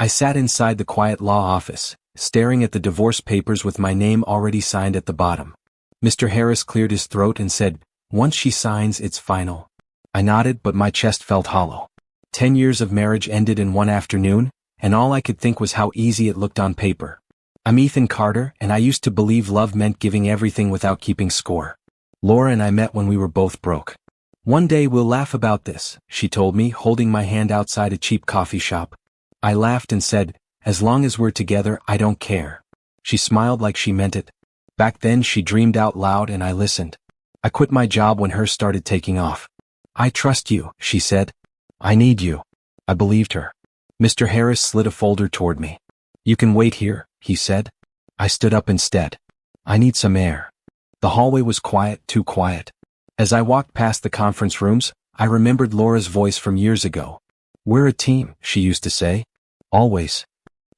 I sat inside the quiet law office, staring at the divorce papers with my name already signed at the bottom. Mr. Harris cleared his throat and said, "Once she signs, it's final." I nodded, but my chest felt hollow. 10 years of marriage ended in one afternoon, and all I could think was how easy it looked on paper. I'm Ethan Carter, and I used to believe love meant giving everything without keeping score. Laura and I met when we were both broke. "One day we'll laugh about this," she told me, holding my hand outside a cheap coffee shop. I laughed and said, "As long as we're together, I don't care." She smiled like she meant it. Back then she dreamed out loud and I listened. I quit my job when hers started taking off. "I trust you," she said. "I need you." I believed her. Mr. Harris slid a folder toward me. "You can wait here," he said. I stood up instead. "I need some air." The hallway was quiet, too quiet. As I walked past the conference rooms, I remembered Laura's voice from years ago. "We're a team," she used to say. Always.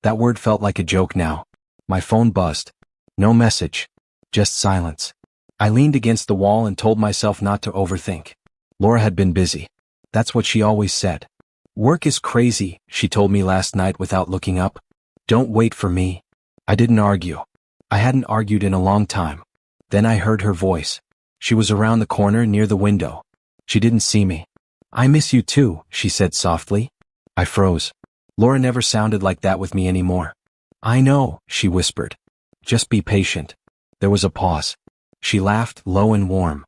That word felt like a joke now. My phone buzzed. No message. Just silence. I leaned against the wall and told myself not to overthink. Laura had been busy. That's what she always said. "Work is crazy," she told me last night without looking up. "Don't wait for me." I didn't argue. I hadn't argued in a long time. Then I heard her voice. She was around the corner near the window. She didn't see me. "I miss you too," she said softly. I froze. Laura never sounded like that with me anymore. "I know," she whispered. "Just be patient." There was a pause. She laughed, low and warm.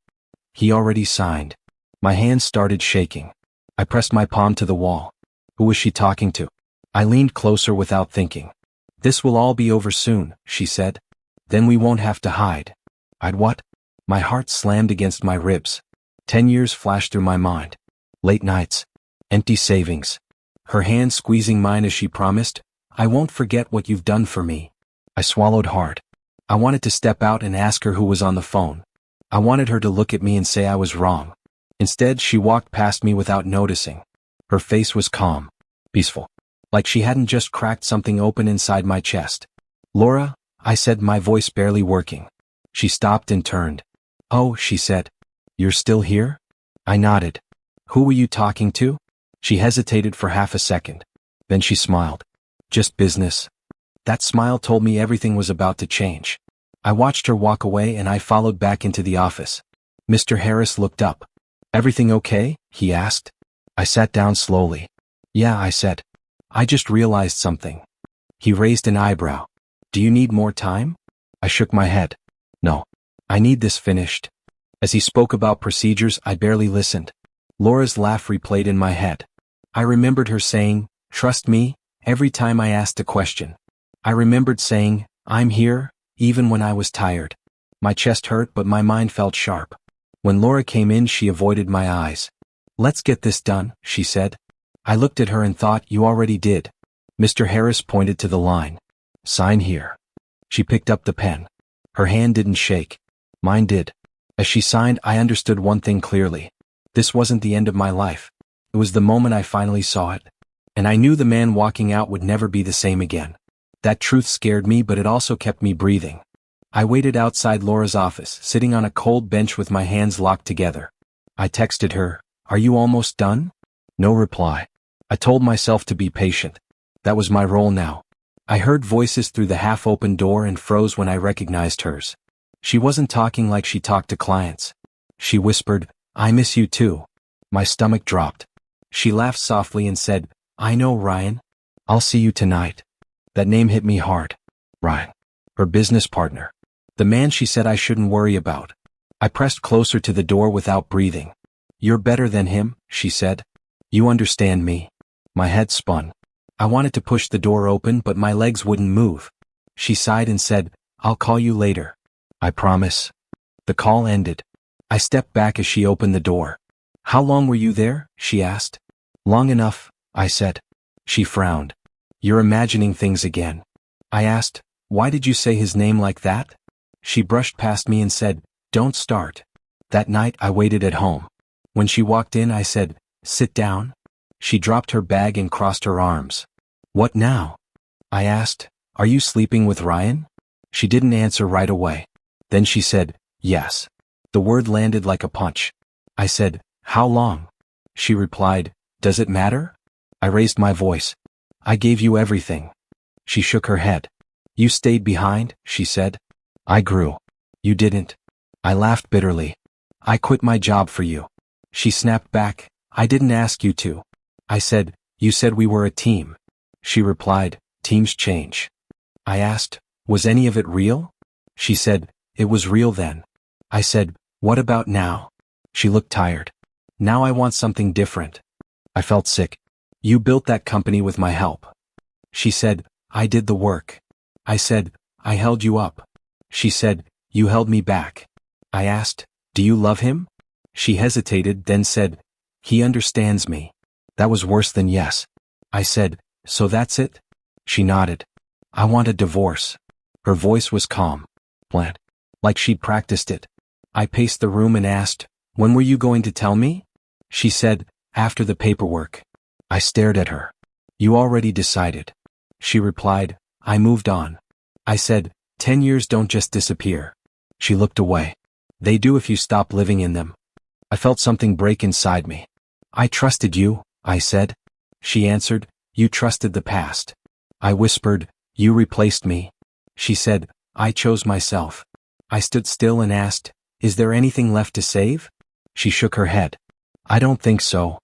"He already signed." My hands started shaking. I pressed my palm to the wall. Who was she talking to? I leaned closer without thinking. "This will all be over soon," she said. "Then we won't have to hide." I'd what? My heart slammed against my ribs. 10 years flashed through my mind. Late nights. Empty savings. Her hand squeezing mine as she promised, "I won't forget what you've done for me." I swallowed hard. I wanted to step out and ask her who was on the phone. I wanted her to look at me and say I was wrong. Instead, she walked past me without noticing. Her face was calm, peaceful, like she hadn't just cracked something open inside my chest. "Laura," I said, my voice barely working. She stopped and turned. "Oh," she said. "You're still here?" I nodded. "Who were you talking to?" She hesitated for half a second. Then she smiled. "Just business." That smile told me everything was about to change. I watched her walk away and I followed back into the office. Mr. Harris looked up. "Everything okay?" he asked. I sat down slowly. "Yeah," I said. "I just realized something." He raised an eyebrow. "Do you need more time?" I shook my head. "No. I need this finished." As he spoke about procedures, I barely listened. Laura's laugh replayed in my head. I remembered her saying, "Trust me," every time I asked a question. I remembered saying, "I'm here," even when I was tired. My chest hurt, but my mind felt sharp. When Laura came in, she avoided my eyes. "Let's get this done," she said. I looked at her and thought, "You already did." Mr. Harris pointed to the line. "Sign here." She picked up the pen. Her hand didn't shake. Mine did. As she signed, I understood one thing clearly. This wasn't the end of my life. It was the moment I finally saw it. And I knew the man walking out would never be the same again. That truth scared me, but it also kept me breathing. I waited outside Laura's office, sitting on a cold bench with my hands locked together. I texted her, "Are you almost done?" No reply. I told myself to be patient. That was my role now. I heard voices through the half-open door and froze when I recognized hers. She wasn't talking like she talked to clients. She whispered, "I miss you too." My stomach dropped. She laughed softly and said, "I know, Ryan. I'll see you tonight." That name hit me hard. Ryan. Her business partner. The man she said I shouldn't worry about. I pressed closer to the door without breathing. "You're better than him," she said. "You understand me." My head spun. I wanted to push the door open, but my legs wouldn't move. She sighed and said, "I'll call you later." "I promise." The call ended. I stepped back as she opened the door. "How long were you there?" she asked. "Long enough," I said. She frowned. "You're imagining things again." I asked, "Why did you say his name like that?" She brushed past me and said, "Don't start." That night I waited at home. When she walked in, I said, "Sit down." She dropped her bag and crossed her arms. "What now?" I asked, "Are you sleeping with Ryan?" She didn't answer right away. Then she said, "Yes." The word landed like a punch. I said, "How long?" She replied, "Does it matter?" I raised my voice. I gave you everything. She shook her head. You stayed behind, she said. I grew. You didn't. I laughed bitterly. I quit my job for you. She snapped back. I didn't ask you to. I said, you said we were a team. She replied, teams change. I asked, was any of it real? She said, it was real then. I said, what about now? She looked tired. Now I want something different. I felt sick. You built that company with my help. She said, I did the work. I said, I held you up. She said, you held me back. I asked, do you love him? She hesitated, then said, he understands me. That was worse than yes. I said, so that's it? She nodded. I want a divorce. Her voice was calm. Bland. Like she'd practiced it. I paced the room and asked, when were you going to tell me? She said, after the paperwork. I stared at her. You already decided. She replied, I moved on. I said, 10 years don't just disappear. She looked away. They do if you stop living in them. I felt something break inside me. I trusted you, I said. She answered, you trusted the past. I whispered, you replaced me. She said, I chose myself. I stood still and asked, is there anything left to save? She shook her head. I don't think so.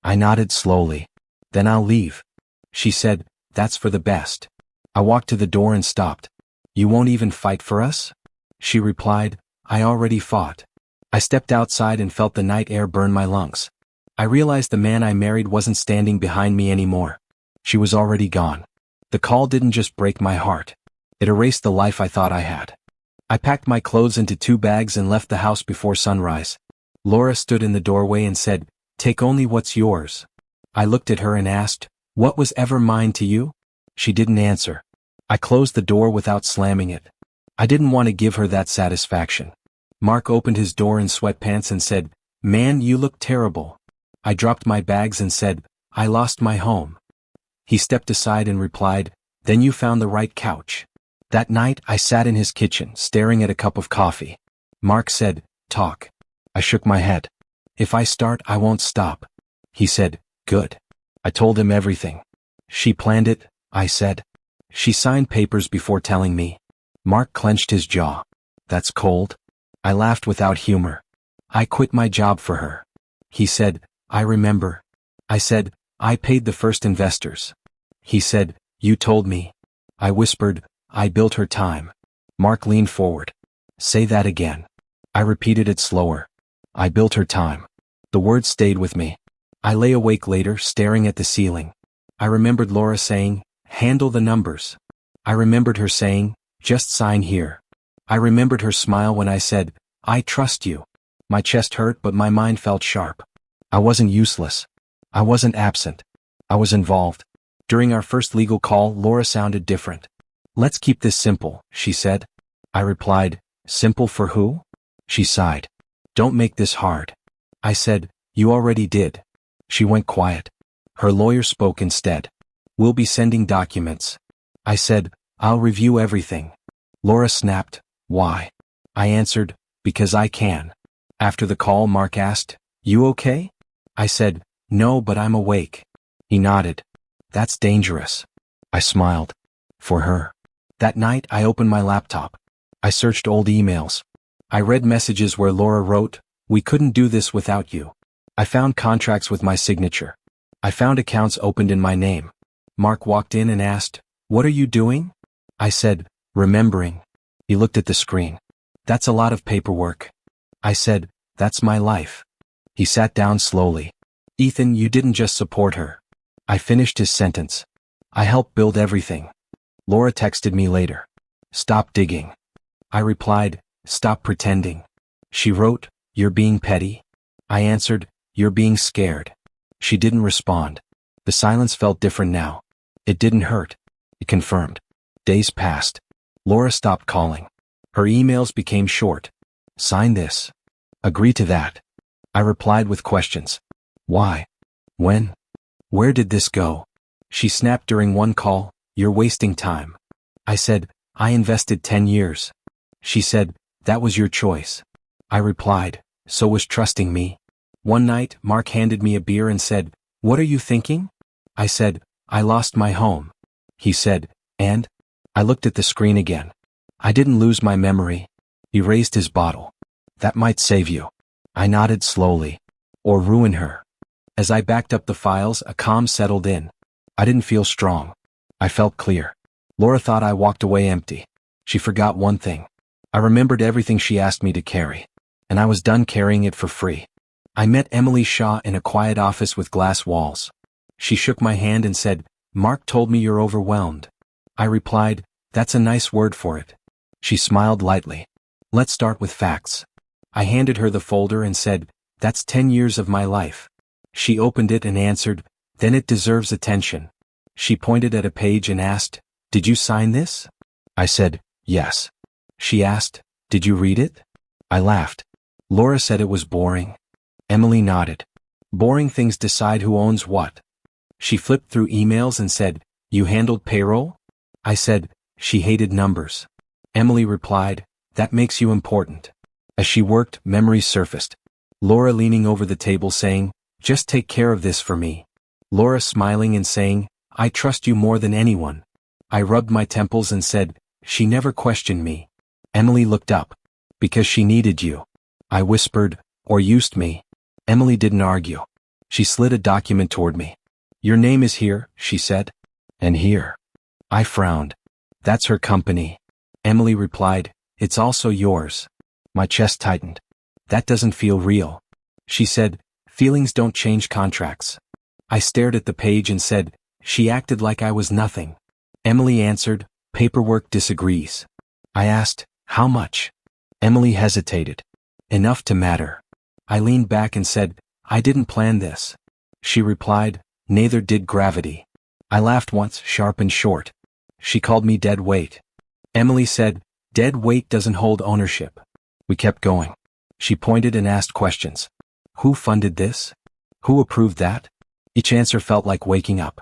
I nodded slowly. Then I'll leave. She said, that's for the best. I walked to the door and stopped. You won't even fight for us? She replied, I already fought. I stepped outside and felt the night air burn my lungs. I realized the man I married wasn't standing behind me anymore. She was already gone. The call didn't just break my heart. It erased the life I thought I had. I packed my clothes into 2 bags and left the house before sunrise. Laura stood in the doorway and said, take only what's yours. I looked at her and asked, what was ever mine to you? She didn't answer. I closed the door without slamming it. I didn't want to give her that satisfaction. Mark opened his door in sweatpants and said, man, you look terrible. I dropped my bags and said, I lost my home. He stepped aside and replied, then you found the right couch. That night I sat in his kitchen, staring at a cup of coffee. Mark said, talk. I shook my head. If I start, I won't stop. He said, good. I told him everything. She planned it, I said. She signed papers before telling me. Mark clenched his jaw. That's cold. I laughed without humor. I quit my job for her. He said, I remember. I said, I paid the first investors. He said, you told me. I whispered, I built her time. Mark leaned forward. Say that again. I repeated it slower. I built her time. The words stayed with me. I lay awake later, staring at the ceiling. I remembered Laura saying, handle the numbers. I remembered her saying, just sign here. I remembered her smile when I said, I trust you. My chest hurt, but my mind felt sharp. I wasn't useless. I wasn't absent. I was involved. During our first legal call, Laura sounded different. Let's keep this simple, she said. I replied, simple for who? She sighed. Don't make this hard. I said, you already did. She went quiet. Her lawyer spoke instead. We'll be sending documents. I said, I'll review everything. Laura snapped, why? I answered, because I can. After the call, Mark asked, you okay? I said, no, but I'm awake. He nodded. That's dangerous. I smiled. For her. That night, I opened my laptop. I searched old emails. I read messages where Laura wrote, we couldn't do this without you. I found contracts with my signature. I found accounts opened in my name. Mark walked in and asked, what are you doing? I said, remembering. He looked at the screen. That's a lot of paperwork. I said, that's my life. He sat down slowly. Ethan, you didn't just support her. I finished his sentence. I helped build everything. Laura texted me later. Stop digging. I replied, stop pretending. She wrote, you're being petty. I answered, you're being scared. She didn't respond. The silence felt different now. It didn't hurt. It confirmed. Days passed. Laura stopped calling. Her emails became short. Sign this. Agree to that. I replied with questions. Why? When? Where did this go? She snapped during one call, you're wasting time. I said, I invested 10 years. She said, that was your choice. I replied, so was trusting me. One night, Mark handed me a beer and said, what are you thinking? I said, I lost my home. He said, and? I looked at the screen again. I didn't lose my memory. He raised his bottle. That might save you. I nodded slowly. Or ruin her. As I backed up the files, a calm settled in. I didn't feel strong. I felt clear. Laura thought I walked away empty. She forgot one thing. I remembered everything she asked me to carry. And I was done carrying it for free. I met Emily Shaw in a quiet office with glass walls. She shook my hand and said, "Mark told me you're overwhelmed." I replied, "That's a nice word for it." She smiled lightly. "Let's start with facts." I handed her the folder and said, "That's 10 years of my life." She opened it and answered, "Then it deserves attention." She pointed at a page and asked, "Did you sign this?" I said, "Yes." She asked, "Did you read it?" I laughed. Laura said it was boring. Emily nodded. Boring things decide who owns what. She flipped through emails and said, "You handled payroll?" I said, "She hated numbers." Emily replied, "That makes you important." As she worked, memories surfaced. Laura leaning over the table saying, "Just take care of this for me." Laura smiling and saying, "I trust you more than anyone." I rubbed my temples and said, "She never questioned me." Emily looked up. "Because she needed you." I whispered, "Or used me." Emily didn't argue. She slid a document toward me. "Your name is here," she said. "And here." I frowned. "That's her company." Emily replied, "It's also yours." My chest tightened. "That doesn't feel real." She said, "Feelings don't change contracts." I stared at the page and said, "She acted like I was nothing." Emily answered, "Paperwork disagrees." I asked, "How much?" Emily hesitated. "Enough to matter." I leaned back and said, "I didn't plan this." She replied, "Neither did gravity." I laughed once, sharp and short. She called me dead weight. Emily said, "Dead weight doesn't hold ownership." We kept going. She pointed and asked questions. "Who funded this? Who approved that?" Each answer felt like waking up.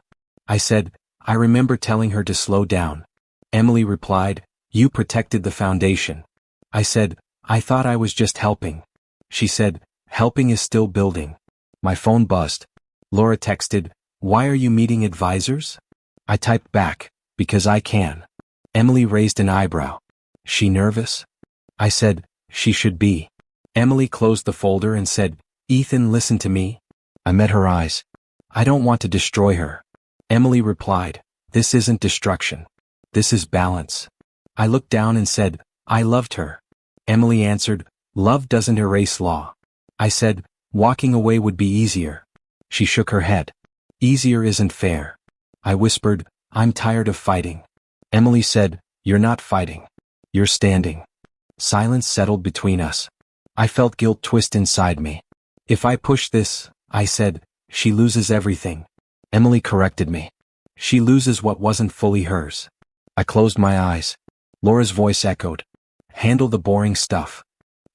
I said, "I remember telling her to slow down." Emily replied, "You protected the foundation." I said, "I thought I was just helping." She said, "Helping is still building." My phone buzzed. Laura texted, "Why are you meeting advisors?" I typed back, "Because I can." Emily raised an eyebrow. "She nervous?" I said, "She should be." Emily closed the folder and said, "Ethan, listen to me." I met her eyes. "I don't want to destroy her." Emily replied, "This isn't destruction. This is balance." I looked down and said, "I loved her." Emily answered, "Love doesn't erase law." I said, "Walking away would be easier." She shook her head. "Easier isn't fair." I whispered, "I'm tired of fighting." Emily said, "You're not fighting. You're standing." Silence settled between us. I felt guilt twist inside me. "If I push this," I said, "she loses everything." Emily corrected me. "She loses what wasn't fully hers." I closed my eyes. Laura's voice echoed. "Handle the boring stuff."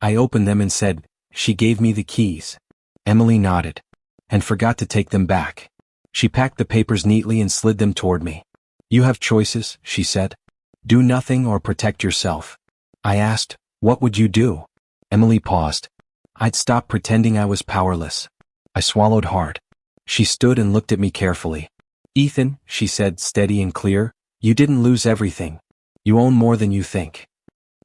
I opened them and said, "She gave me the keys." Emily nodded. "And forgot to take them back." She packed the papers neatly and slid them toward me. "You have choices," she said. "Do nothing or protect yourself." I asked, "What would you do?" Emily paused. "I'd stop pretending I was powerless." I swallowed hard. She stood and looked at me carefully. "Ethan," she said, steady and clear, "you didn't lose everything. You own more than you think."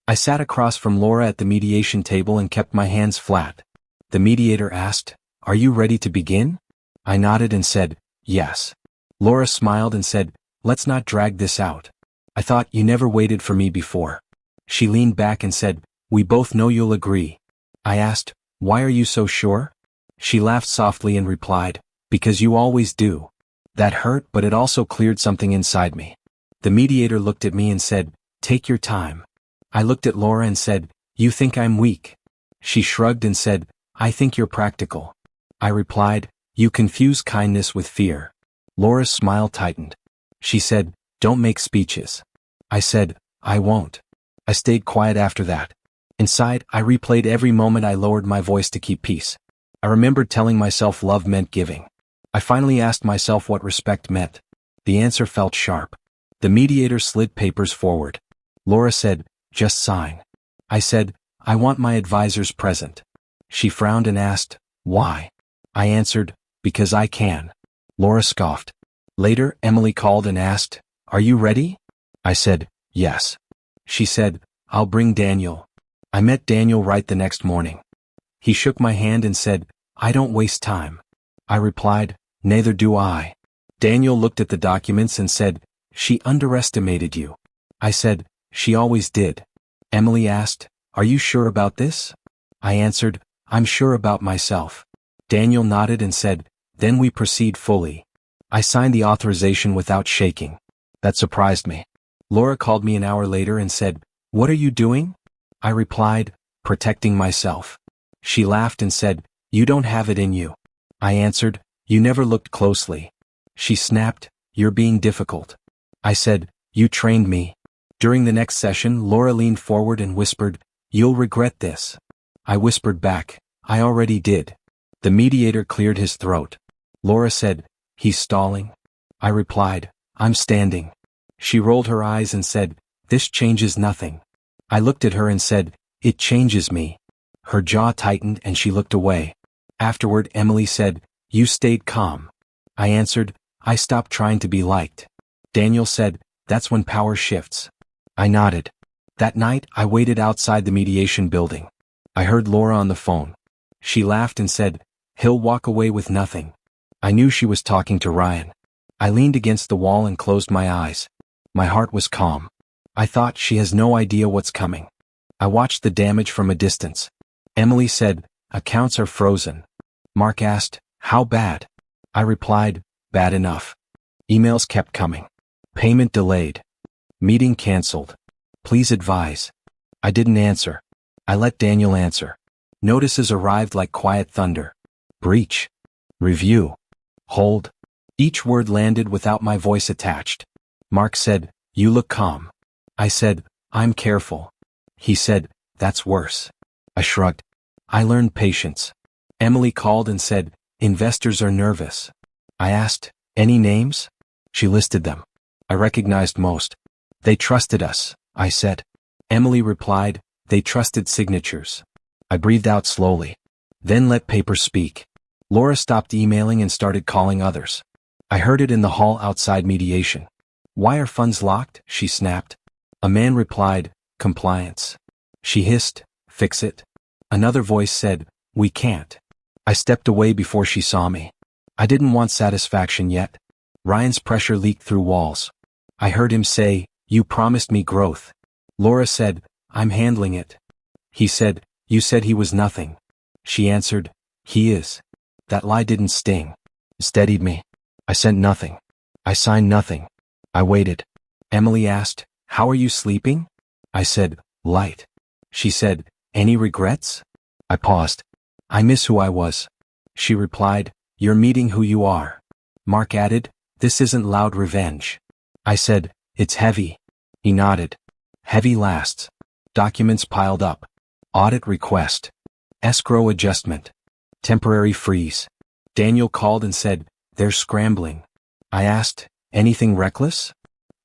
I sat across from Laura at the mediation table and kept my hands flat. The mediator asked, "Are you ready to begin?" I nodded and said, "Yes." Laura smiled and said, "Let's not drag this out. I thought you never waited for me before." She leaned back and said, "We both know you'll agree." I asked, "Why are you so sure?" She laughed softly and replied, "Because you always do." That hurt, but it also cleared something inside me. The mediator looked at me and said, "Take your time." I looked at Laura and said, "You think I'm weak?" She shrugged and said, "I think you're practical." I replied, "You confuse kindness with fear." Laura's smile tightened. She said, "Don't make speeches." I said, "I won't." I stayed quiet after that. Inside, I replayed every moment I lowered my voice to keep peace. I remembered telling myself love meant giving. I finally asked myself what respect meant. The answer felt sharp. The mediator slid papers forward. Laura said, "Just sign." I said, "I want my advisors present." She frowned and asked, "Why?" I answered, "Because I can." Laura scoffed. Later, Emily called and asked, "Are you ready?" I said, "Yes." She said, "I'll bring Daniel." I met Daniel right the next morning. He shook my hand and said, "I don't waste time." I replied, "Neither do I." Daniel looked at the documents and said, "She underestimated you." I said, "She always did." Emily asked, "Are you sure about this?" I answered, "I'm sure about myself." Daniel nodded and said, "Then we proceed fully." I signed the authorization without shaking. That surprised me. Laura called me an hour later and said, "What are you doing?" I replied, "Protecting myself." She laughed and said, "You don't have it in you." I answered, "You never looked closely." She snapped, "You're being difficult." I said, "You trained me." During the next session, Laura leaned forward and whispered, "You'll regret this." I whispered back, "I already did." The mediator cleared his throat. Laura said, "He's stalling." I replied, "I'm standing." She rolled her eyes and said, "This changes nothing." I looked at her and said, "It changes me." Her jaw tightened and she looked away. Afterward, Emily said, "You stayed calm." I answered, "I stopped trying to be liked." Daniel said, "That's when power shifts." I nodded. That night, I waited outside the mediation building. I heard Laura on the phone. She laughed and said, "He'll walk away with nothing." I knew she was talking to Ryan. I leaned against the wall and closed my eyes. My heart was calm. I thought, she has no idea what's coming. I watched the damage from a distance. Emily said, "Accounts are frozen." Mark asked, "How bad?" I replied, "Bad enough." Emails kept coming. Payment delayed. Meeting canceled. Please advise. I didn't answer. I let Daniel answer. Notices arrived like quiet thunder. Breach. Review. Hold. Each word landed without my voice attached. Mark said, "You look calm." I said, "I'm careful." He said, "That's worse." I shrugged. I learned patience. Emily called and said, "Investors are nervous." I asked, "Any names?" She listed them. I recognized most. "They trusted us," I said. Emily replied, "They trusted signatures." I breathed out slowly. Then let paper speak. Laura stopped emailing and started calling others. I heard it in the hall outside mediation. "Why are funds locked?" she snapped. A man replied, "Compliance." She hissed, "Fix it." Another voice said, "We can't." I stepped away before she saw me. I didn't want satisfaction yet. Ryan's pressure leaked through walls. I heard him say, "You promised me growth." Laura said, "I'm handling it." He said, "You said he was nothing." She answered, "He is." That lie didn't sting. It steadied me. I sent nothing. I signed nothing. I waited. Emily asked, "How are you sleeping?" I said, "Light." She said, "Any regrets?" I paused. "I miss who I was." She replied, "You're meeting who you are." Mark added, "This isn't loud revenge." I said, "It's heavy." He nodded. Heavy lasts. Documents piled up. Audit request. Escrow adjustment. Temporary freeze. Daniel called and said, "They're scrambling." I asked, "Anything reckless?"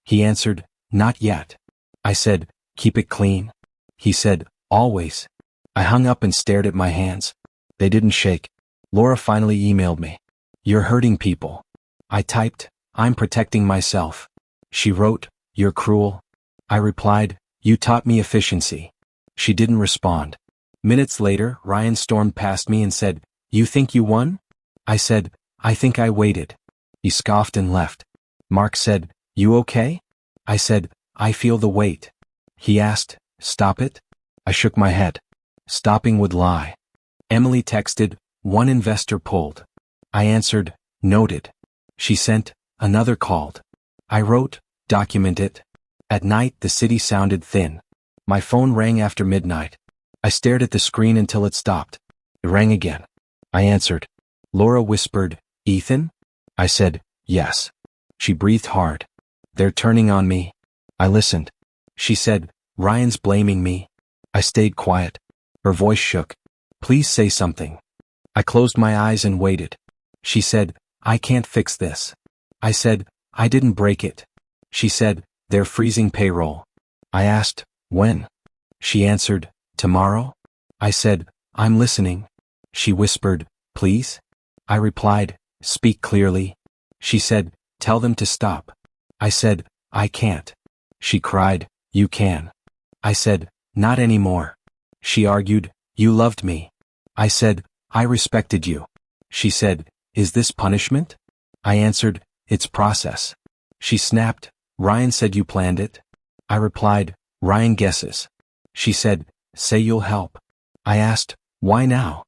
He answered, "Not yet." I said, "Keep it clean." He said, "Always." I hung up and stared at my hands. They didn't shake. Laura finally emailed me. "You're hurting people." I typed, "I'm protecting myself." She wrote, "You're cruel." I replied, "You taught me efficiency." She didn't respond. Minutes later, Ryan stormed past me and said, "You think you won?" I said, "I think I waited." He scoffed and left. Mark said, "You okay?" I said, "I feel the weight." He asked, "Stop it?" I shook my head. Stopping would lie. Emily texted, "One investor pulled." I answered, "Noted." She sent, "Another called." I wrote, "Document it." At night, the city sounded thin. My phone rang after midnight. I stared at the screen until it stopped. It rang again. I answered. Laura whispered, "Ethan?" I said, "Yes." She breathed hard. "They're turning on me." I listened. She said, "Ryan's blaming me." I stayed quiet. Her voice shook. "Please say something." I closed my eyes and waited. She said, "I can't fix this." I said, "I didn't break it." She said, "They're freezing payroll." I asked, "When?" She answered, "Tomorrow?" I said, "I'm listening." She whispered, "Please?" I replied, "Speak clearly." She said, Tell them to stop. I said, I can't. She cried, you can. I said, not anymore. She argued, you loved me. I said, I respected you. She said, is this punishment? I answered, it's process. She snapped, Ryan said you planned it. I replied, Ryan guesses. She said, say you'll help. I asked, why now?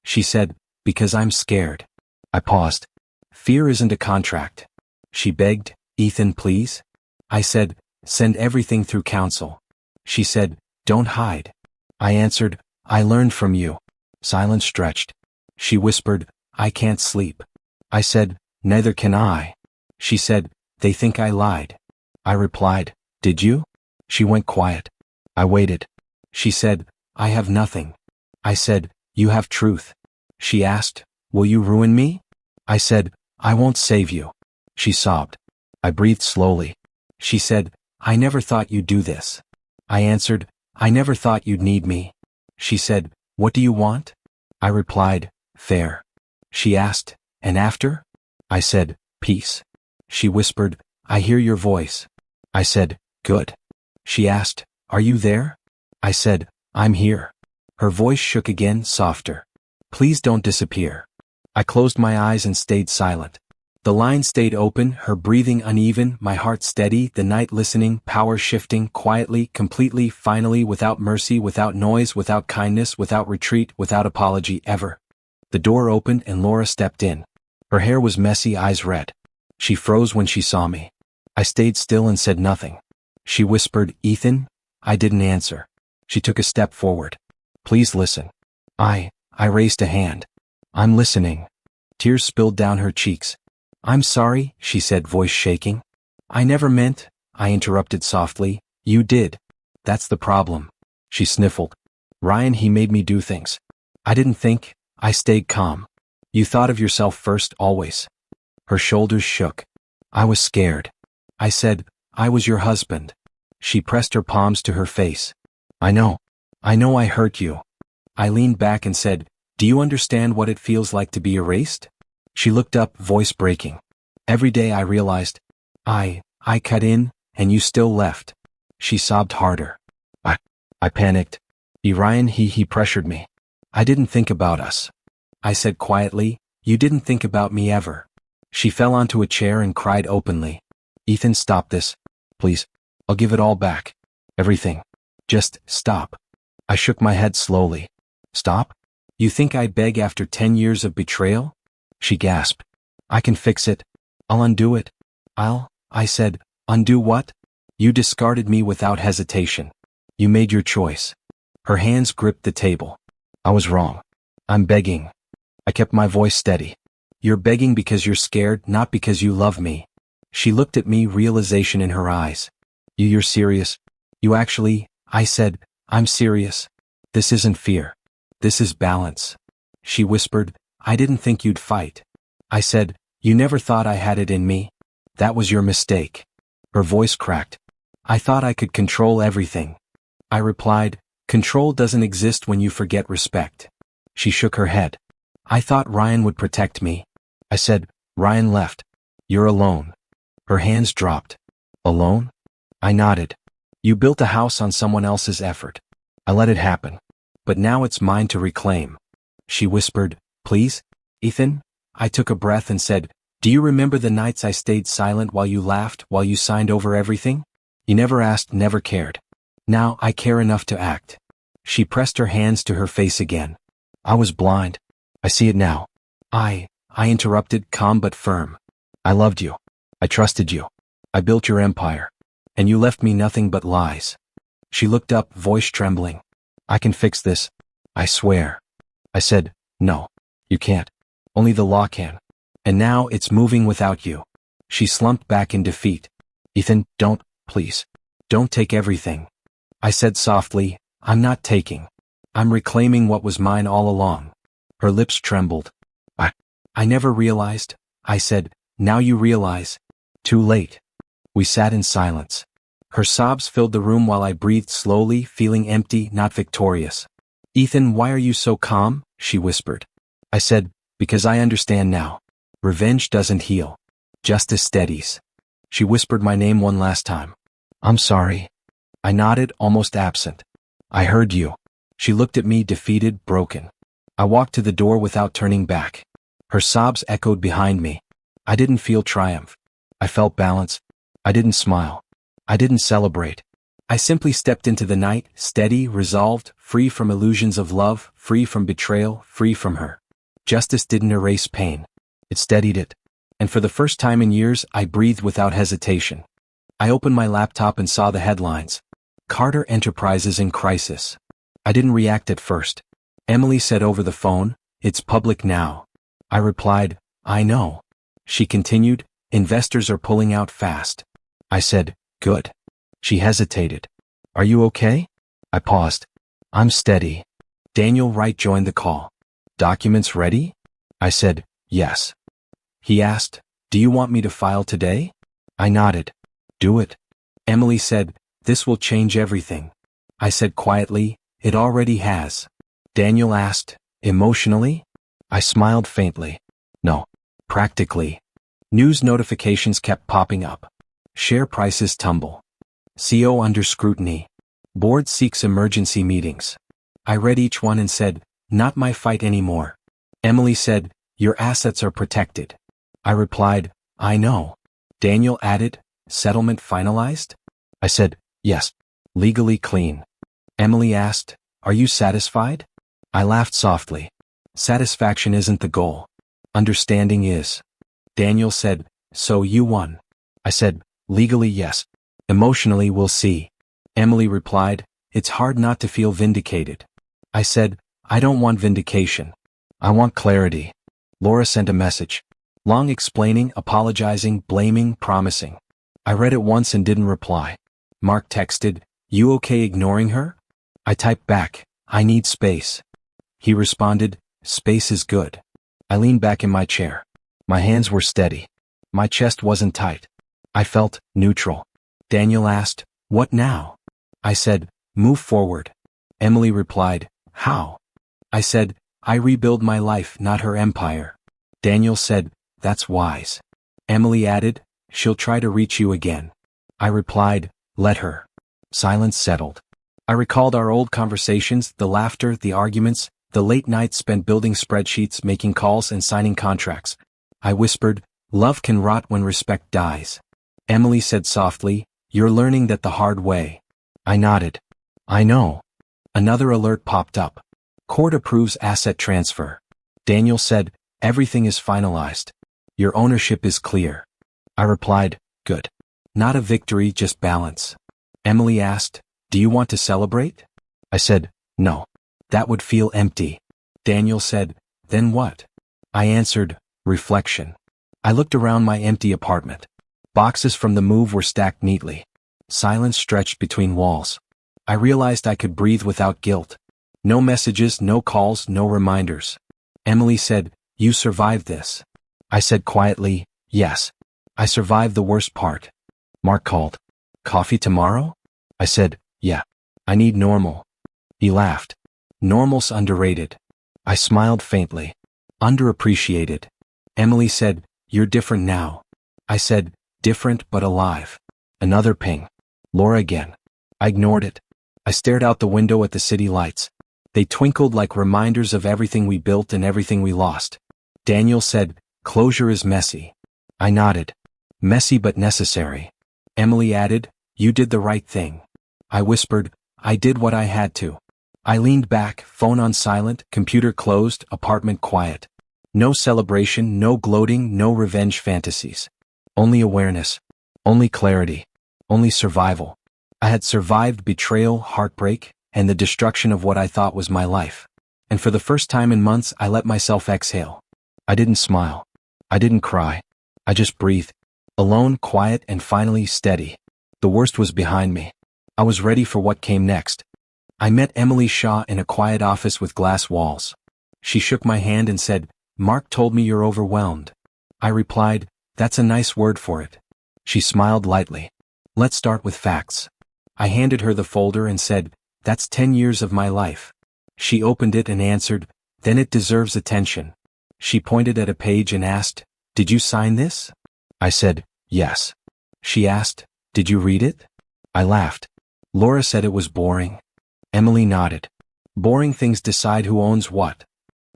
She said, because I'm scared. I paused. Fear isn't a contract. She begged, Ethan, please. I said, send everything through counsel. She said, don't hide. I answered, I learned from you. Silence stretched. She whispered, I can't sleep. I said, neither can I. She said, they think I lied. I replied, did you? She went quiet. I waited. She said, I have nothing. I said, you have truth. She asked, will you ruin me? I said, I won't save you. She sobbed. I breathed slowly. She said, I never thought you'd do this. I answered, I never thought you'd need me. She said, what do you want? I replied, fair. She asked, and after? I said, peace. She whispered, I hear your voice. I said, good. She asked, are you there? I said, I'm here. Her voice shook again, softer. Please don't disappear. I closed my eyes and stayed silent. The line stayed open, her breathing uneven, my heart steady, the night listening, power shifting, quietly, completely, finally, without mercy, without noise, without kindness, without retreat, without apology, ever. The door opened and Laura stepped in. Her hair was messy, eyes red. She froze when she saw me. I stayed still and said nothing. She whispered, Ethan? I didn't answer. She took a step forward. Please listen. I raised a hand. I'm listening. Tears spilled down her cheeks. I'm sorry, she said, voice shaking. I never meant, I interrupted softly. You did. That's the problem. She sniffled. Ryan, he made me do things. I didn't think. I stayed calm. You thought of yourself first, always. Her shoulders shook. I was scared. I said, I was your husband. She pressed her palms to her face. I know I hurt you. I leaned back and said, do you understand what it feels like to be erased? She looked up, voice breaking. Every day I realized, I cut in, and you still left. She sobbed harder. I panicked. Ryan, he pressured me. I didn't think about us. I said quietly, you didn't think about me ever. She fell onto a chair and cried openly. Ethan, stop this. Please. I'll give it all back. Everything. Just stop. I shook my head slowly. Stop? You think I'd beg after 10 years of betrayal? She gasped. I can fix it. I'll undo it. I said, undo what? You discarded me without hesitation. You made your choice. Her hands gripped the table. I was wrong. I'm begging. I kept my voice steady. You're begging because you're scared, not because you love me. She looked at me, realization in her eyes. You're serious? You actually, I said, I'm serious. This isn't fear. This is balance. She whispered, I didn't think you'd fight. I said, you never thought I had it in me. That was your mistake. Her voice cracked. I thought I could control everything. I replied, control doesn't exist when you forget respect. She shook her head. I thought Ryan would protect me. I said, Ryan left. You're alone. Her hands dropped. Alone? I nodded. You built a house on someone else's effort. I let it happen. But now it's mine to reclaim. She whispered, please, Ethan? I took a breath and said, do you remember the nights I stayed silent while you laughed, while you signed over everything? You never asked, never cared. Now I care enough to act. She pressed her hands to her face again. I was blind. I see it now. I interrupted, calm but firm. I loved you. I trusted you. I built your empire. And you left me nothing but lies. She looked up, voice trembling. I can fix this. I swear. I said, no, you can't. Only the law can. And now it's moving without you. She slumped back in defeat. Ethan, don't, please. Don't take everything. I said softly, I'm not taking. I'm reclaiming what was mine all along. Her lips trembled. I never realized. I said, now you realize. Too late. We sat in silence. Her sobs filled the room while I breathed slowly, feeling empty, not victorious. Ethan, why are you so calm? She whispered. I said, because I understand now. Revenge doesn't heal. Justice steadies. She whispered my name one last time. I'm sorry. I nodded, almost absent. I heard you. She looked at me, defeated, broken. I walked to the door without turning back. Her sobs echoed behind me. I didn't feel triumph. I felt balance. I didn't smile. I didn't celebrate. I simply stepped into the night, steady, resolved, free from illusions of love, free from betrayal, free from her. Justice didn't erase pain. It steadied it. And for the first time in years, I breathed without hesitation. I opened my laptop and saw the headlines. Carter Enterprises in crisis. I didn't react at first. Emily said over the phone, "It's public now." I replied, "I know." She continued, "Investors are pulling out fast." I said, "Good." She hesitated. "Are you okay?" I paused. "I'm steady." Daniel Wright joined the call. "Documents ready?" I said, "Yes." He asked, "Do you want me to file today?" I nodded. "Do it." Emily said, "This will change everything." I said quietly, "It already has." Daniel asked, "Emotionally?" I smiled faintly. "No. Practically." News notifications kept popping up. Share prices tumble. CO under scrutiny. Board seeks emergency meetings. I read each one and said, "Not my fight anymore." Emily said, "Your assets are protected." I replied, "I know." Daniel added, "Settlement finalized?" I said, "Yes. Legally clean." Emily asked, "Are you satisfied?" I laughed softly. Satisfaction isn't the goal. Understanding is. Daniel said, "So you won." I said, "Legally, yes. Emotionally, we'll see." Emily replied, "It's hard not to feel vindicated." I said, "I don't want vindication. I want clarity." Laura sent a message. Long explaining, apologizing, blaming, promising. I read it once and didn't reply. Mark texted, "You okay ignoring her?" I typed back, "I need space." He responded, "Space is good." I leaned back in my chair. My hands were steady. My chest wasn't tight. I felt neutral. Daniel asked, "What now?" I said, "Move forward." Emily replied, "How?" I said, "I rebuild my life, not her empire." Daniel said, "That's wise." Emily added, "She'll try to reach you again." I replied, "Let her." Silence settled. I recalled our old conversations, the laughter, the arguments, the late nights spent building spreadsheets, making calls, and signing contracts. I whispered, "Love can rot when respect dies." Emily said softly, "You're learning that the hard way." I nodded. "I know." Another alert popped up. Court approves asset transfer. Daniel said, "Everything is finalized. Your ownership is clear." I replied, "Good. Not a victory, just balance." Emily asked, "Do you want to celebrate?" I said, "No. That would feel empty." Daniel said, "Then what?" I answered, "Reflection." I looked around my empty apartment. Boxes from the move were stacked neatly. Silence stretched between walls. I realized I could breathe without guilt. No messages, no calls, no reminders. Emily said, "You survived this." I said quietly, "Yes. I survived the worst part." Mark called. "Coffee tomorrow?" I said, "Yeah. I need normal." He laughed. "Normal's underrated." I smiled faintly. "Underappreciated." Emily said, "You're different now." I said, "Different but alive." Another ping. Laura again. I ignored it. I stared out the window at the city lights. They twinkled like reminders of everything we built and everything we lost. Daniel said, "Closure is messy." I nodded. "Messy but necessary." Emily added, "You did the right thing." I whispered, "I did what I had to." I leaned back, phone on silent, computer closed, apartment quiet. No celebration, no gloating, no revenge fantasies. Only awareness. Only clarity. Only survival. I had survived betrayal, heartbreak, and the destruction of what I thought was my life. And for the first time in months, I let myself exhale. I didn't smile. I didn't cry. I just breathed. Alone, quiet, and finally steady. The worst was behind me. I was ready for what came next. I met Emily Shaw in a quiet office with glass walls. She shook my hand and said, "Mark told me you're overwhelmed." I replied, "That's a nice word for it." She smiled lightly. "Let's start with facts." I handed her the folder and said, "That's 10 years of my life." She opened it and answered, "Then it deserves attention." She pointed at a page and asked, "Did you sign this?" I said, yes. She asked, did you read it? I laughed. Laura said it was boring. Emily nodded. Boring things decide who owns what.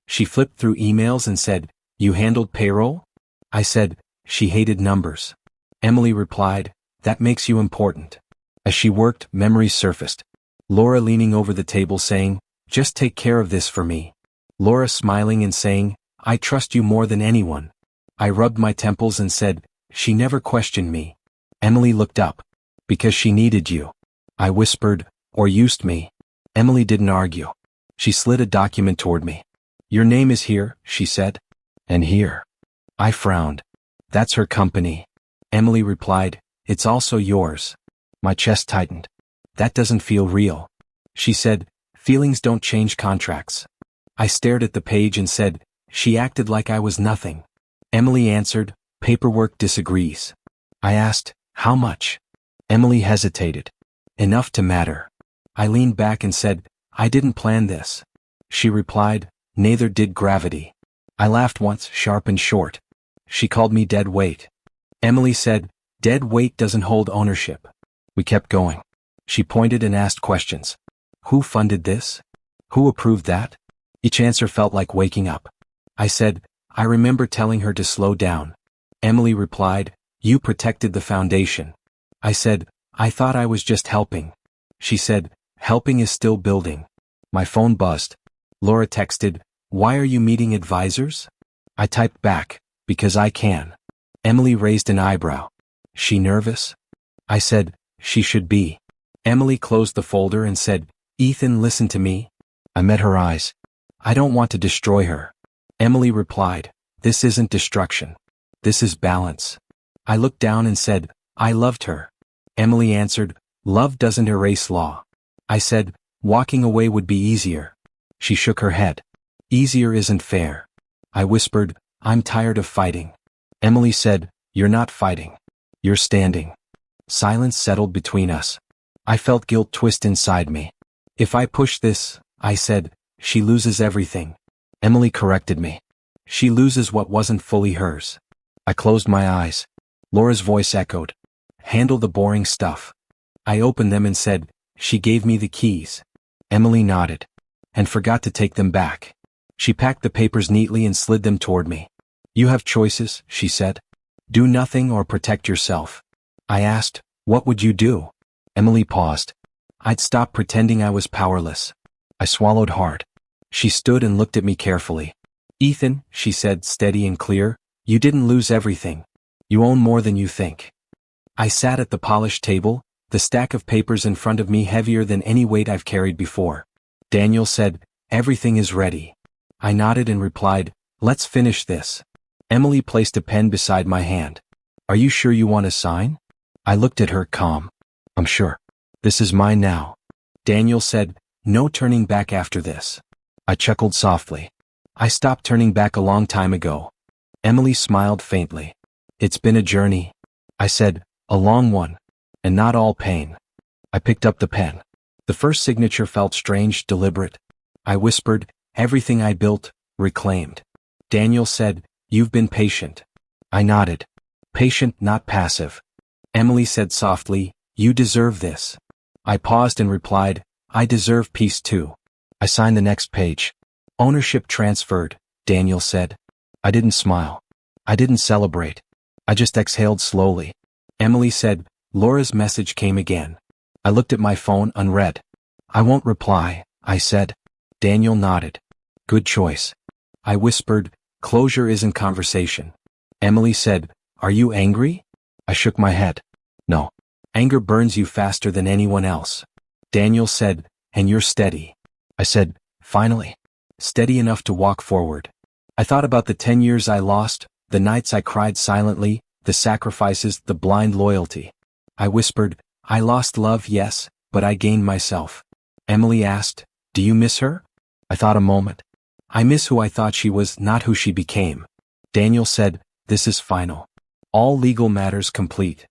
She flipped through emails and said, you handled payroll? I said, she hated numbers. Emily replied, that makes you important. As she worked, memories surfaced. Laura leaning over the table saying, just take care of this for me. Laura smiling and saying, I trust you more than anyone. I rubbed my temples and said, she never questioned me. Emily looked up. Because she needed you. I whispered, or used me. Emily didn't argue. She slid a document toward me. Your name is here, she said. And here. I frowned. That's her company. Emily replied, it's also yours. My chest tightened. That doesn't feel real. She said, feelings don't change contracts. I stared at the page and said, she acted like I was nothing. Emily answered, paperwork disagrees. I asked, how much? Emily hesitated. Enough to matter. I leaned back and said, I didn't plan this. She replied, neither did gravity. I laughed once, sharp and short. She called me dead weight. Emily said, dead weight doesn't hold ownership. We kept going. She pointed and asked questions. Who funded this? Who approved that? Each answer felt like waking up. I said, I remember telling her to slow down. Emily replied, you protected the foundation. I said, I thought I was just helping. She said, helping is still building. My phone buzzed. Laura texted, why are you meeting advisors? I typed back, because I can. Emily raised an eyebrow. She nervous? I said, she should be. Emily closed the folder and said, Ethan, listen to me. I met her eyes. I don't want to destroy her. Emily replied, this isn't destruction. This is balance. I looked down and said, I loved her. Emily answered, love doesn't erase law. I said, walking away would be easier. She shook her head. Easier isn't fair. I whispered, I'm tired of fighting. Emily said, you're not fighting. You're standing. Silence settled between us. I felt guilt twist inside me. If I push this, I said, she loses everything. Emily corrected me. She loses what wasn't fully hers. I closed my eyes. Laura's voice echoed. Handle the boring stuff. I opened them and said, she gave me the keys. Emily nodded. And forgot to take them back. She packed the papers neatly and slid them toward me. You have choices, she said. Do nothing or protect yourself. I asked, what would you do? Emily paused. I'd stop pretending I was powerless. I swallowed hard. She stood and looked at me carefully. Ethan, she said, steady and clear, you didn't lose everything. You own more than you think. I sat at the polished table, the stack of papers in front of me heavier than any weight I've carried before. Daniel said, everything is ready. I nodded and replied, let's finish this. Emily placed a pen beside my hand. Are you sure you want to sign? I looked at her calm. I'm sure. This is mine now. Daniel said, no turning back after this. I chuckled softly. I stopped turning back a long time ago. Emily smiled faintly. It's been a journey. I said, a long one. And not all pain. I picked up the pen. The first signature felt strange, deliberate. I whispered, everything I built, reclaimed. Daniel said, you've been patient. I nodded. Patient, not passive. Emily said softly, you deserve this. I paused and replied, I deserve peace too. I signed the next page. Ownership transferred, Daniel said. I didn't smile. I didn't celebrate. I just exhaled slowly. Emily said, Laura's message came again. I looked at my phone unread. I won't reply, I said. Daniel nodded. Good choice. I whispered, closure isn't conversation. Emily said, are you angry? I shook my head. No. Anger burns you faster than anyone else. Daniel said, and you're steady. I said, finally. Steady enough to walk forward. I thought about the 10 years I lost, the nights I cried silently, the sacrifices, the blind loyalty. I whispered, I lost love, yes, but I gained myself. Emily asked, do you miss her? I thought a moment. I miss who I thought she was, not who she became. Daniel said, this is final. All legal matters complete.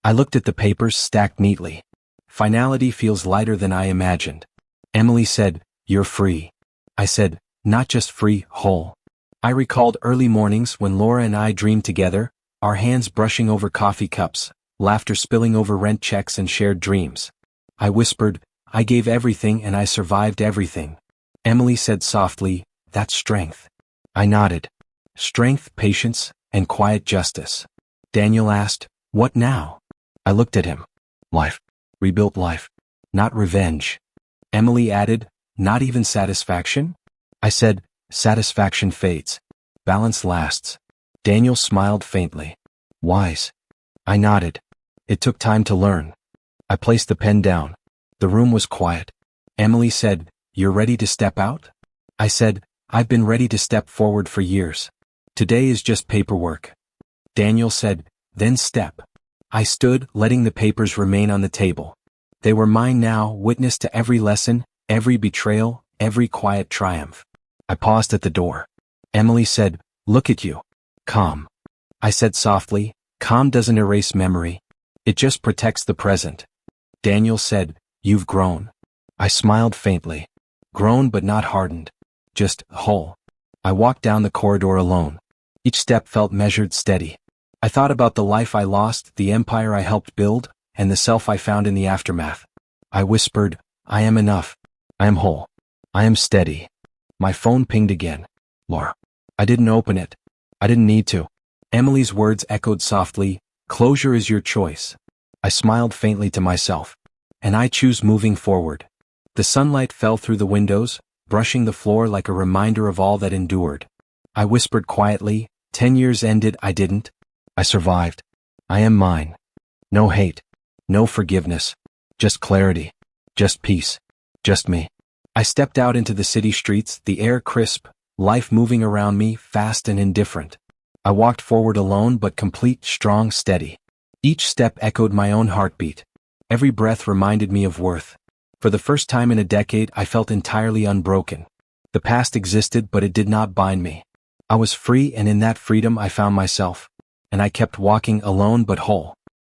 I looked at the papers stacked neatly. Finality feels lighter than I imagined. Emily said, you're free. I said, not just free, whole. I recalled early mornings when Laura and I dreamed together, our hands brushing over coffee cups, laughter spilling over rent checks and shared dreams. I whispered, I gave everything and I survived everything. Emily said softly, that's strength. I nodded. Strength, patience, and quiet justice. Daniel asked, what now? I looked at him. Life. Rebuilt life. Not revenge. Emily added, not even satisfaction? I said, satisfaction fades. Balance lasts. Daniel smiled faintly. Wise. I nodded. It took time to learn. I placed the pen down. The room was quiet. Emily said, you're ready to step out? I said, I've been ready to step forward for years. Today is just paperwork. Daniel said, then step. I stood, letting the papers remain on the table. They were mine now, witness to every lesson, every betrayal, every quiet triumph. I paused at the door. Emily said, look at you. Calm. I said softly, calm doesn't erase memory. It just protects the present. Daniel said, you've grown. I smiled faintly. Grown but not hardened. Just whole. I walked down the corridor alone. Each step felt measured, steady. I thought about the life I lost, the empire I helped build, and the self I found in the aftermath. I whispered, I am enough. I am whole. I am steady. My phone pinged again. Laura. I didn't open it. I didn't need to. Emily's words echoed softly, closure is your choice. I smiled faintly to myself. And I choose moving forward. The sunlight fell through the windows, brushing the floor like a reminder of all that endured. I whispered quietly, 10 years ended, I didn't. I survived. I am mine. No hate. No forgiveness. Just clarity. Just peace. Just me. I stepped out into the city streets, the air crisp, life moving around me, fast and indifferent. I walked forward alone but complete, strong, steady. Each step echoed my own heartbeat. Every breath reminded me of worth. For the first time in a decade, I felt entirely unbroken. The past existed, but it did not bind me. I was free, and in that freedom I found myself. And I kept walking alone but whole.